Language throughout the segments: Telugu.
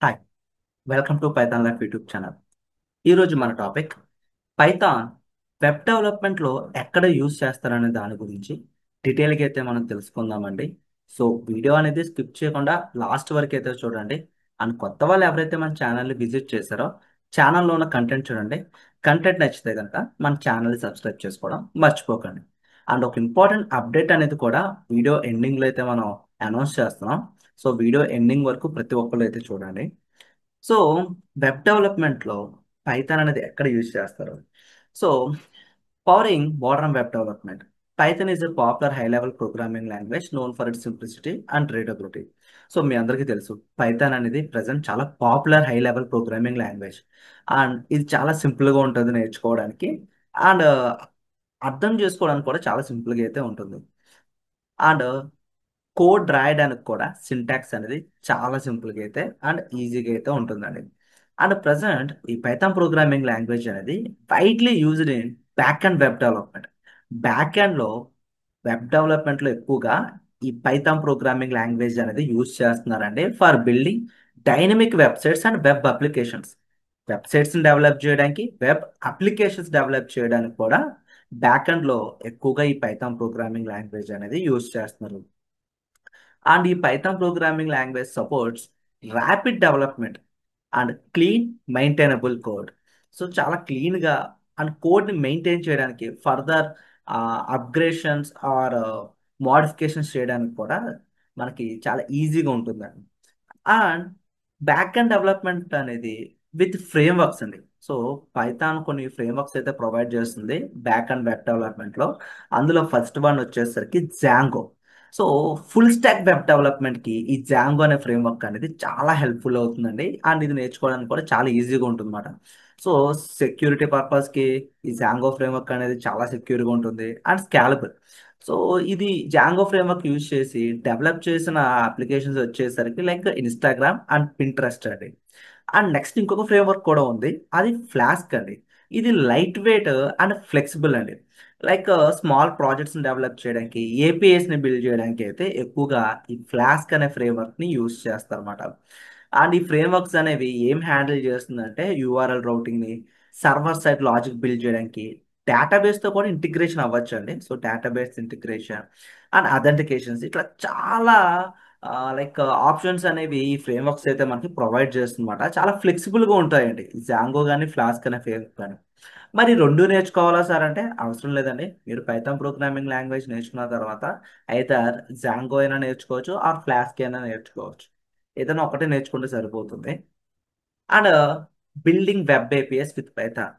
Hi, welcome to Python life YouTube channel. ఈరోజు మన టాపిక్ పైథాన్ వెబ్ డెవలప్మెంట్లో ఎక్కడ యూజ్ చేస్తారనే దాని గురించి డీటెయిల్గా అయితే మనం తెలుసుకుందామండి. సో వీడియో అనేది స్కిప్ చేయకుండా లాస్ట్ వరకు అయితే చూడండి. అండ్ కొత్త వాళ్ళు ఎవరైతే మన ఛానల్ని విజిట్ చేశారో ఛానల్లో ఉన్న కంటెంట్ చూడండి. కంటెంట్ నచ్చితే కనుక మన ఛానల్ని సబ్స్క్రైబ్ చేసుకోవడం మర్చిపోకండి. అండ్ ఒక ఇంపార్టెంట్ అప్డేట్ అనేది కూడా వీడియో ఎండింగ్లో అయితే మనం అనౌన్స్ చేస్తున్నాం. సో వీడియో ఎండింగ్ వరకు ప్రతి ఒక్కరు అయితే చూడండి. సో వెబ్ డెవలప్మెంట్లో పైథాన్ అనేది ఎక్కడ యూజ్ చేస్తారు? So powering modern web development, Python is a popular high level programming language known for it simplicity and readability. So మీ అందరికీ తెలుసు పైథాన్ అనేది ప్రజెంట్ చాలా popular high level programming language. And ఇది చాలా సింపుల్గా ఉంటుంది నేర్చుకోవడానికి. అండ్ అర్థం చేసుకోవడానికి కూడా చాలా సింపుల్గా అయితే ఉంటుంది. అండ్ కోడ్ రాయడానికి కూడా సింటాక్స్ అనేది చాలా సింపుల్గా అయితే అండ్ ఈజీగా అయితే ఉంటుందండి. అండ్ ప్రజెంట్ ఈ పైథాన్ ప్రోగ్రామింగ్ లాంగ్వేజ్ అనేది widely used in backend web development. బ్యాక్ అండ్లో వెబ్ డెవలప్మెంట్లో ఎక్కువగా ఈ పైథాన్ ప్రోగ్రామింగ్ లాంగ్వేజ్ అనేది యూజ్ చేస్తున్నారండి for building dynamic websites and web applications. వెబ్సైట్స్ని డెవలప్ చేయడానికి, వెబ్ అప్లికేషన్స్ డెవలప్ చేయడానికి కూడా బ్యాక్ అండ్లో ఎక్కువగా ఈ పైథాన్ ప్రోగ్రామింగ్ లాంగ్వేజ్ అనేది యూజ్ చేస్తున్నారు. అండ్ ఈ Python programming language supports rapid development and clean maintainable code. So చాలా క్లీన్గా అండ్ కోడ్ని మెయింటైన్ చేయడానికి ఫర్దర్ అప్గ్రేషన్స్ ఆర్ మోడిఫికేషన్స్ చేయడానికి కూడా మనకి చాలా ఈజీగా ఉంటుందండి. అండ్ బ్యాక్ అండ్ డెవలప్మెంట్ అనేది విత్ ఫ్రేమ్వర్క్స్ అండి. సో పైథాన్ కొన్ని ఫ్రేమ్వర్క్స్ అయితే ప్రొవైడ్ చేస్తుంది బ్యాక్ అండ్ వెబ్ డెవలప్మెంట్లో. అందులో ఫస్ట్ వన్ వచ్చేసరికి Django. So full stock web డెవలప్మెంట్కి ఈ జాంగో అనే ఫ్రేమ్వర్క్ అనేది చాలా హెల్ప్ఫుల్ అవుతుందండి. అండ్ ఇది నేర్చుకోవడానికి కూడా చాలా ఈజీగా ఉంటుంది అన్నమాట. సో సెక్యూరిటీ పర్పస్కి ఈ జాంగో ఫ్రేమ్వర్క్ అనేది చాలా సెక్యూర్గా ఉంటుంది అండ్ స్కాలబుల్. సో ఇది జాంగో ఫ్రేమ్వర్క్ యూజ్ చేసి డెవలప్ చేసిన అప్లికేషన్స్ వచ్చేసరికి లైక్ ఇన్స్టాగ్రామ్ అండ్ పింట్రెస్ట్ అండి. అండ్ నెక్స్ట్ ఇంకొక ఫ్రేమ్వర్క్ కూడా ఉంది, అది ఫ్లాస్క్ అండి. ఇది లైట్ వెయిట్ అండ్ ఫ్లెక్సిబుల్ అండి. లైక్ స్మాల్ ప్రాజెక్ట్స్ని డెవలప్ చేయడానికి, ఏపీఎస్ని బిల్డ్ చేయడానికి అయితే ఎక్కువగా ఈ ఫ్లాస్క్ అనే ఫ్రేమ్వర్క్ని యూజ్ చేస్తారన్నమాట. అండ్ ఈ ఫ్రేమ్వర్క్స్ అనేవి ఏం హ్యాండిల్ చేస్తుందంటే యూఆర్ఎల్ రౌటింగ్ని, సర్వర్ సైడ్ లాజిక్ బిల్డ్ చేయడానికి, డేటాబేస్తో కూడా ఇంటిగ్రేషన్ అవ్వచ్చు అండి. So database integration and authentications ఇట్లా చాలా లైక్ ఆప్షన్స్ అనేవి ఈ ఫ్రేమ్వర్క్స్ అయితే మనకి ప్రొవైడ్ చేస్తుందన్నమాట. చాలా ఫ్లెక్సిబుల్గా ఉంటాయండి జాంగో కానీ ఫ్లాస్క్ అనే ఫ్రేమ్వర్క్ కానీ. మరి రెండు నేర్చుకోవాలా సార్ అంటే అవసరం లేదండి. మీరు పైథాన్ ప్రోగ్రామింగ్ లాంగ్వేజ్ నేర్చుకున్న తర్వాత అయితే జాంగో అయినా నేర్చుకోవచ్చు ఆర్ ఫ్లాస్క్ అయినా నేర్చుకోవచ్చు. ఏదైనా ఒకటే నేర్చుకుంటే సరిపోతుంది. And building web APIs with Python.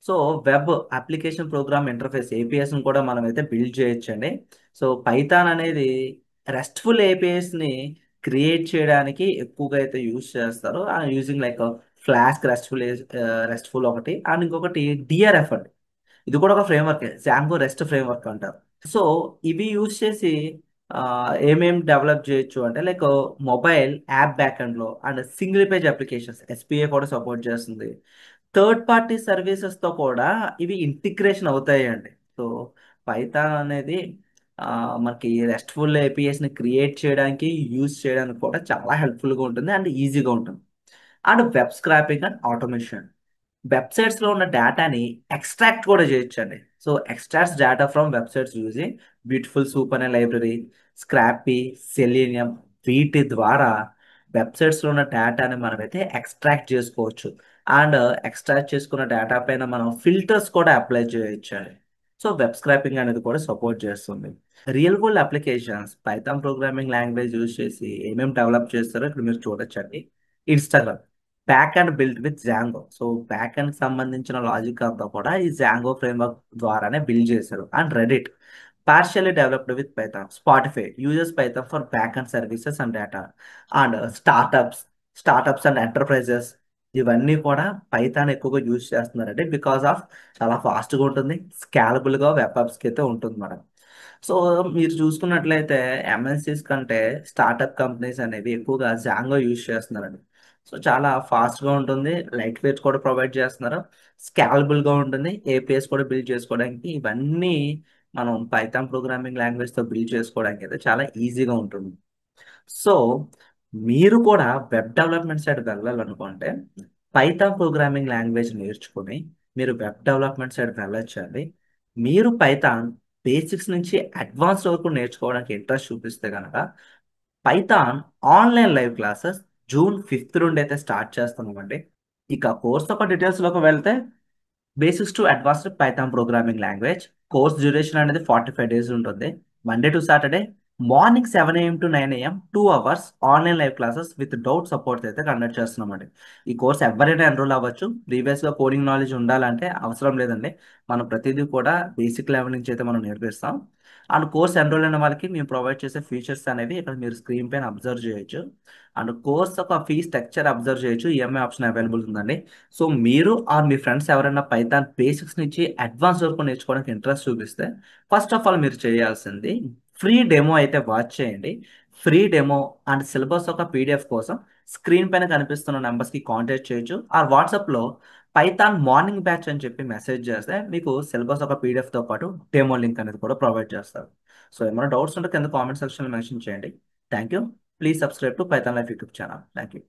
So web application program interface ఏపీఎస్ని కూడా మనం అయితే బిల్డ్ చేయొచ్చండి. సో పైథాన్ అనేది రెస్ట్ఫుల్ ఏపీఎస్ని క్రియేట్ చేయడానికి ఎక్కువగా అయితే యూజ్ చేస్తారు. యూజింగ్ లైక్ ఫ్లాస్క్ రెస్ట్ఫుల్ ఒకటి అండ్ ఇంకొకటి డిఆర్ఎఫ్ అండి. ఇది కూడా ఒక ఫ్రేమ్వర్క్, జాంగో రెస్ట్ ఫ్రేమ్వర్క్ అంటారు. సో ఇవి యూజ్ చేసి ఆ, ఏమేం డెవలప్ చేయొచ్చు అంటే లైక్ మొబైల్ యాప్ బ్యాక్ఎండ్లో and single page applications SPA కూడా సపోర్ట్ చేస్తుంది. థర్డ్ పార్టీ సర్వీసెస్తో కూడా ఇవి ఇంటిగ్రేషన్ అవుతాయండి. సో పైథాన్ అనేది ఆ, మనకి రెస్ట్ఫుల్ ఏపీఎస్ని క్రియేట్ చేయడానికి, యూజ్ చేయడానికి కూడా చాలా హెల్ప్ఫుల్గా ఉంటుంది అండ్ ఈజీగా ఉంటుంది. And web scraping and automation, వెబ్సైట్స్లో ఉన్న డేటాని ఎక్స్ట్రాక్ట్ కూడా చేయొచ్చండి. So extracts data from websites using beautiful soup అనే లైబ్రరీ, స్క్రాపీ, సెలీనియం, వీటి ద్వారా వెబ్సైట్స్లో ఉన్న డేటాని మనమైతే ఎక్స్ట్రాక్ట్ చేసుకోవచ్చు. అండ్ ఎక్స్ట్రాక్ట్ చేసుకున్న డేటా పైన మనం ఫిల్టర్స్ కూడా అప్లై చేయొచ్చు అండి. సో వెబ్ స్క్రాపింగ్ అనేది కూడా సపోర్ట్ చేస్తుంది. Real world applications Python programming language use చేసి ఏమేమి డెవలప్ చేస్తారో ఇక్కడ మీరు చూడొచ్చండి. Instagram back and build with Django. So back and సంబంధించిన లాజిక్ అంతా కూడా ఈ జాంగో ఫ్రేమ్వర్క్ ద్వారానే బిల్డ్ చేశారు. And Reddit partially developed with Python. Spotify uses Python for back and services and data. And startups and enterprises ఇవన్నీ కూడా పైథాన్ ఎక్కువగా యూజ్ చేస్తున్నారండి బికాస్ ఆఫ్ చాలా ఫాస్ట్గా ఉంటుంది, స్కేలబుల్గా వెబ్ అప్స్కి అయితే ఉంటుంది మేడం. సో మీరు చూసుకున్నట్లయితే ఎంఎన్సీస్ కంటే స్టార్టప్ కంపెనీస్ అనేవి ఎక్కువగా జాంగో యూజ్ చేస్తున్నారండి. సో చాలా ఫాస్ట్గా ఉంటుంది, లైట్ వెయిట్ కూడా ప్రొవైడ్ చేస్తున్నారు, స్కేలబుల్గా ఉంటుంది, ఏపీఎస్ కూడా బిల్డ్ చేసుకోవడానికి ఇవన్నీ మనం పైథాన్ ప్రోగ్రామింగ్ లాంగ్వేజ్తో బిల్డ్ చేసుకోవడానికి అయితే చాలా ఈజీగా ఉంటుంది. సో మీరు కూడా వెబ్ డెవలప్మెంట్ సైడ్ వెళ్ళాలనుకుంటే పైథాన్ ప్రోగ్రామింగ్ లాంగ్వేజ్ నేర్చుకుని మీరు వెబ్ డెవలప్మెంట్ సైడ్ వెళ్ళొచ్చండి. మీరు పైథాన్ బేసిక్స్ నుంచి అడ్వాన్స్ వరకు నేర్చుకోవడానికి ఇంట్రెస్ట్ చూపిస్తే కనుక Python online live classes June 5 నుండి అయితే స్టార్ట్ చేస్తున్నామండి. ఇక కోర్స్ యొక్క డీటెయిల్స్లోకి వెళ్తే basics to advanced Python programming language course duration అనేది 45 days ఉంటుంది. Monday to Saturday morning 7 AM to 9 AM 2 hours online live classes with doubt support అయితే కండక్ట్ చేస్తున్నామండి. ఈ కోర్స్ ఎవరైనా ఎన్రోల్ అవ్వచ్చు. ప్రీవియస్గా కోడింగ్ నాలెడ్జ్ ఉండాలంటే అవసరం లేదండి. మనం ప్రతిదీ కూడా బేసిక్ లెవెల్ నుంచి అయితే మనం నేర్పిస్తాం. అండ్ కోర్స్ ఎన్రోల్ అయిన వాళ్ళకి మేము ప్రొవైడ్ చేసే ఫీచర్స్ అనేవి ఇక్కడ మీరు స్క్రీన్ పైన అబ్జర్వ్ చేయొచ్చు. అండ్ కోర్స్ ఒక ఫీ స్ట్రక్చర్ అబ్జర్వ్ చేయొచ్చు. ఈఎంఐ ఆప్షన్ అవైలబుల్ ఉందండి. సో మీరు ఆర్ మీ ఫ్రెండ్స్ ఎవరైనా పైథాన్ బేసిక్స్ నుంచి అడ్వాన్స్ వరకు నేర్చుకోవడానికి ఇంట్రెస్ట్ చూపిస్తే ఫస్ట్ ఆఫ్ ఆల్ మీరు చేయాల్సింది ఫ్రీ డెమో అయితే వాచ్ చేయండి. ఫ్రీ డెమో అండ్ సిలబస్ ఒక పీడిఎఫ్ కోసం స్క్రీన్ పైన కనిపిస్తున్న నెంబర్స్కి కాంటాక్ట్ చేయొచ్చు. ఆర్ వాట్సాప్లో పైథాన్ మార్నింగ్ బ్యాచ్ అని చెప్పి మెసేజ్ చేస్తే మీకు సిలబస్ ఒక పీడిఎఫ్తో పాటు డెమో లింక్ అనేది కూడా ప్రొవైడ్ చేస్తారు. సో ఏమైనా డౌట్స్ ఉంటే కింద కామెంట్ సెక్షన్లో మెన్షన్ చేయండి. Thank you. Please subscribe to Python life YouTube channel. Thank you.